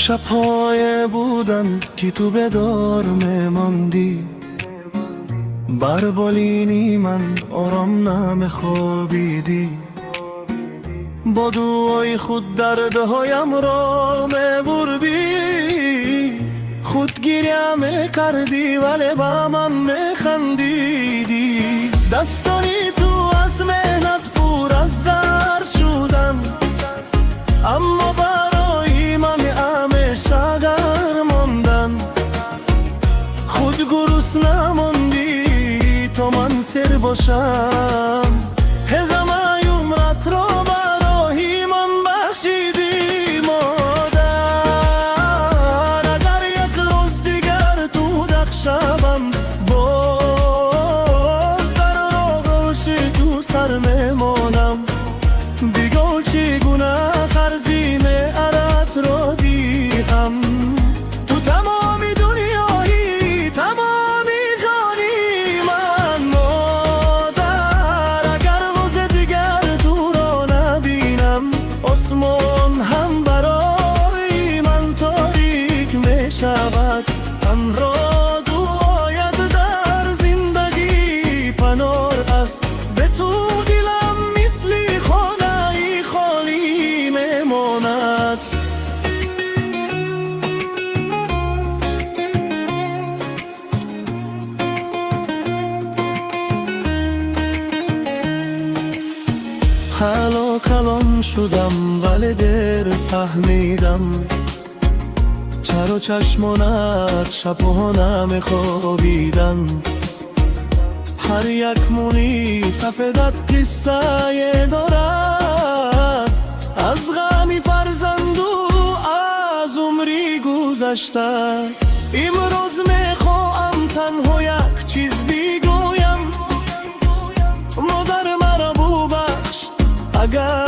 شب‌های بودن که تو بدار میماندی، بر بالینی من آرام نمیخوابیدی. با دعای خود دردهایم را میبردی، خودگیری میکردی ولی با من میخندیدی. دستانی تو از مهنت پر از درد شدن، اما برای من همیشه گر ماندن. خود گرسنه ماندی تا من سر باشم، هزمه عمرت را برای من بخشیدی مادر. اگر یک روز دیگر تو دق شوم، باز در آغوش تو سر میمانم. دیگه چگونه قرضی معرت را دیهم، تو تمامی دنیایی تمامی جانی من مادر. اگر روز دیگر تو را نبینم، آسمان هم برای من تاریک می شود. را دعایت در زندگی پنار است، به تو دلم مثل خانه خالی میماند. حالا کلام شدم ولی دیر فهمیدم، چرا چشمانت شبها نمیخوابیدن. هر یک مونی سفیدت قصه دارد، از غمی فرزند و از عمری گذشته. امروز میخواهم تنها یک چیز بگویم، مادر مرا ببخش اگر